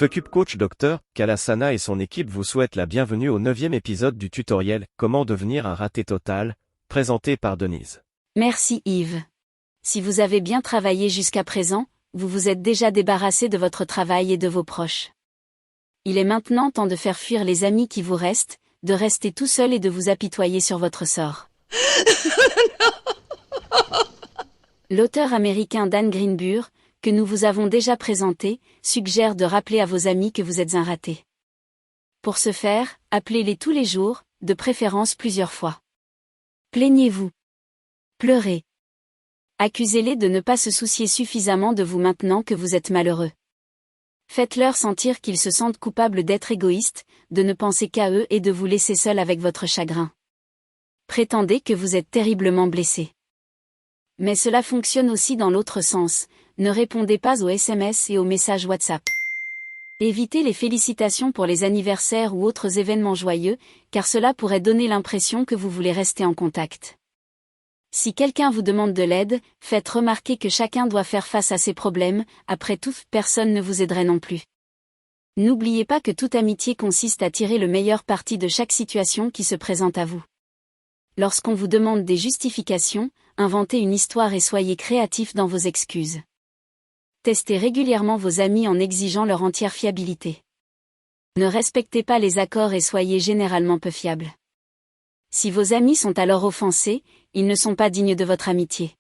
Fukup Coach Dr. Kalasana et son équipe vous souhaitent la bienvenue au 9e épisode du tutoriel « Comment devenir un raté total » présenté par Denise. Merci Yves. Si vous avez bien travaillé jusqu'à présent, vous vous êtes déjà débarrassé de votre travail et de vos proches. Il est maintenant temps de faire fuir les amis qui vous restent, de rester tout seul et de vous apitoyer sur votre sort. L'auteur américain Dan Greenburg, que nous vous avons déjà présenté, suggère de rappeler à vos amis que vous êtes un raté. Pour ce faire, appelez-les tous les jours, de préférence plusieurs fois. Plaignez-vous. Pleurez. Accusez-les de ne pas se soucier suffisamment de vous maintenant que vous êtes malheureux. Faites-leur sentir qu'ils se sentent coupables d'être égoïstes, de ne penser qu'à eux et de vous laisser seul avec votre chagrin. Prétendez que vous êtes terriblement blessé. Mais cela fonctionne aussi dans l'autre sens, ne répondez pas aux SMS et aux messages WhatsApp. Évitez les félicitations pour les anniversaires ou autres événements joyeux, car cela pourrait donner l'impression que vous voulez rester en contact. Si quelqu'un vous demande de l'aide, faites remarquer que chacun doit faire face à ses problèmes, après tout, personne ne vous aiderait non plus. N'oubliez pas que toute amitié consiste à tirer le meilleur parti de chaque situation qui se présente à vous. Lorsqu'on vous demande des justifications, inventez une histoire et soyez créatif dans vos excuses. Testez régulièrement vos amis en exigeant leur entière fiabilité. Ne respectez pas les accords et soyez généralement peu fiables. Si vos amis sont alors offensés, ils ne sont pas dignes de votre amitié.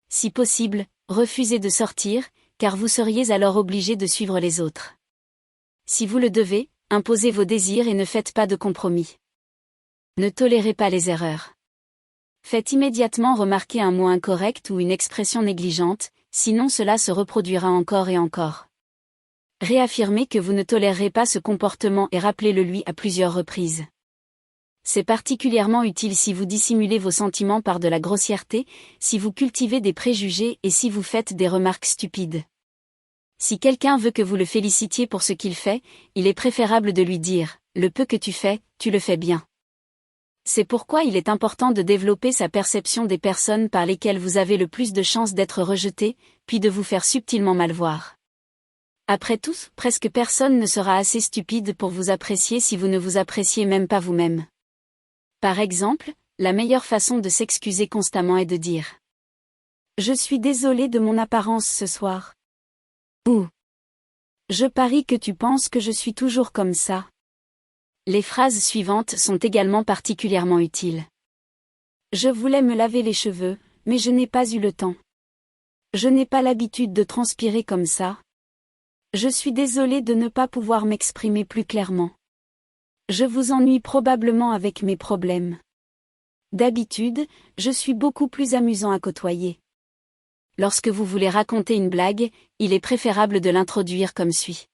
Si possible, refusez de sortir, car vous seriez alors obligé de suivre les autres. Si vous le devez, imposez vos désirs et ne faites pas de compromis. Ne tolérez pas les erreurs. Faites immédiatement remarquer un mot incorrect ou une expression négligente, sinon cela se reproduira encore et encore. Réaffirmez que vous ne tolérerez pas ce comportement et rappelez-le lui à plusieurs reprises. C'est particulièrement utile si vous dissimulez vos sentiments par de la grossièreté, si vous cultivez des préjugés et si vous faites des remarques stupides. Si quelqu'un veut que vous le félicitiez pour ce qu'il fait, il est préférable de lui dire « Le peu que tu fais, tu le fais bien ». C'est pourquoi il est important de développer sa perception des personnes par lesquelles vous avez le plus de chances d'être rejeté, puis de vous faire subtilement mal voir. Après tout, presque personne ne sera assez stupide pour vous apprécier si vous ne vous appréciez même pas vous-même. Par exemple, la meilleure façon de s'excuser constamment est de dire « Je suis désolé de mon apparence ce soir » ou « Je parie que tu penses que je suis toujours comme ça ». Les phrases suivantes sont également particulièrement utiles. Je voulais me laver les cheveux, mais je n'ai pas eu le temps. Je n'ai pas l'habitude de transpirer comme ça. Je suis désolé de ne pas pouvoir m'exprimer plus clairement. Je vous ennuie probablement avec mes problèmes. D'habitude, je suis beaucoup plus amusant à côtoyer. Lorsque vous voulez raconter une blague, il est préférable de l'introduire comme suit.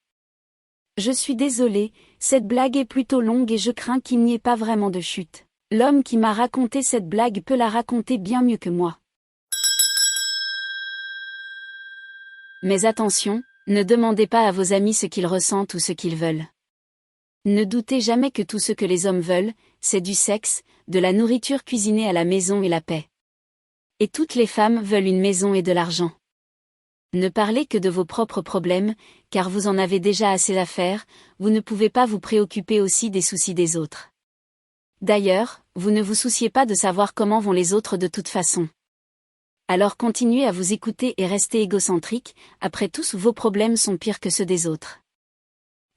Je suis désolé, cette blague est plutôt longue et je crains qu'il n'y ait pas vraiment de chute. L'homme qui m'a raconté cette blague peut la raconter bien mieux que moi. Mais attention, ne demandez pas à vos amis ce qu'ils ressentent ou ce qu'ils veulent. Ne doutez jamais que tout ce que les hommes veulent, c'est du sexe, de la nourriture cuisinée à la maison et la paix. Et toutes les femmes veulent une maison et de l'argent. Ne parlez que de vos propres problèmes, car vous en avez déjà assez à faire, vous ne pouvez pas vous préoccuper aussi des soucis des autres. D'ailleurs, vous ne vous souciez pas de savoir comment vont les autres de toute façon. Alors continuez à vous écouter et restez égocentrique, après tout vos problèmes sont pires que ceux des autres.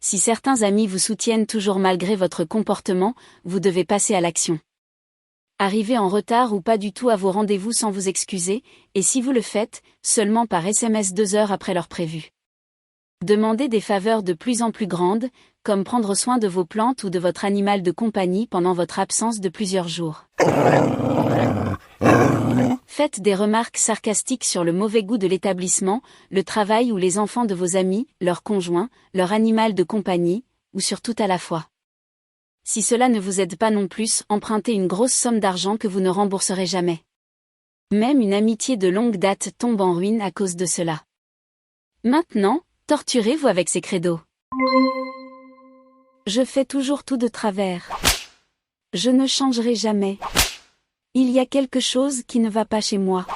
Si certains amis vous soutiennent toujours malgré votre comportement, vous devez passer à l'action. Arrivez en retard ou pas du tout à vos rendez-vous sans vous excuser, et si vous le faites, seulement par SMS 2 heures après l'heure prévue. Demandez des faveurs de plus en plus grandes, comme prendre soin de vos plantes ou de votre animal de compagnie pendant votre absence de plusieurs jours. Faites des remarques sarcastiques sur le mauvais goût de l'établissement, le travail ou les enfants de vos amis, leur conjoint, leur animal de compagnie, ou sur tout à la fois. Si cela ne vous aide pas non plus, empruntez une grosse somme d'argent que vous ne rembourserez jamais. Même une amitié de longue date tombe en ruine à cause de cela. Maintenant, torturez-vous avec ces credos. Je fais toujours tout de travers. Je ne changerai jamais. Il y a quelque chose qui ne va pas chez moi.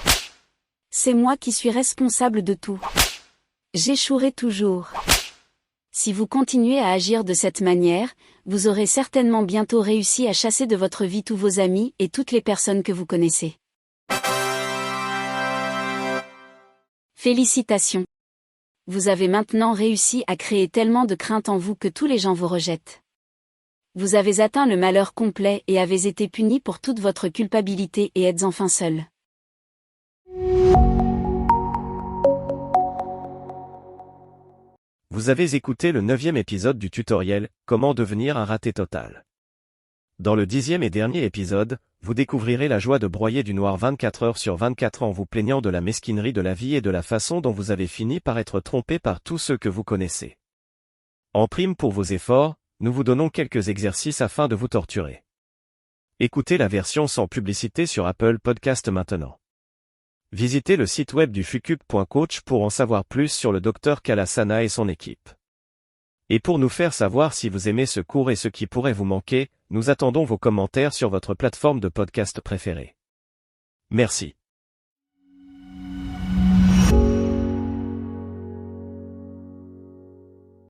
C'est moi qui suis responsable de tout. J'échouerai toujours. Si vous continuez à agir de cette manière, vous aurez certainement bientôt réussi à chasser de votre vie tous vos amis et toutes les personnes que vous connaissez. Félicitations! Vous avez maintenant réussi à créer tellement de crainte en vous que tous les gens vous rejettent. Vous avez atteint le malheur complet et avez été puni pour toute votre culpabilité et êtes enfin seul. Vous avez écouté le 9e épisode du tutoriel « Comment devenir un raté total ». Dans le 10e et dernier épisode, vous découvrirez la joie de broyer du noir 24 heures sur 24 en vous plaignant de la mesquinerie de la vie et de la façon dont vous avez fini par être trompé par tous ceux que vous connaissez. En prime pour vos efforts, nous vous donnons quelques exercices afin de vous torturer. Écoutez la version sans publicité sur Apple Podcast maintenant. Visitez le site web du fucube.coach pour en savoir plus sur le Dr Kalasana et son équipe. Et pour nous faire savoir si vous aimez ce cours et ce qui pourrait vous manquer, nous attendons vos commentaires sur votre plateforme de podcast préférée. Merci.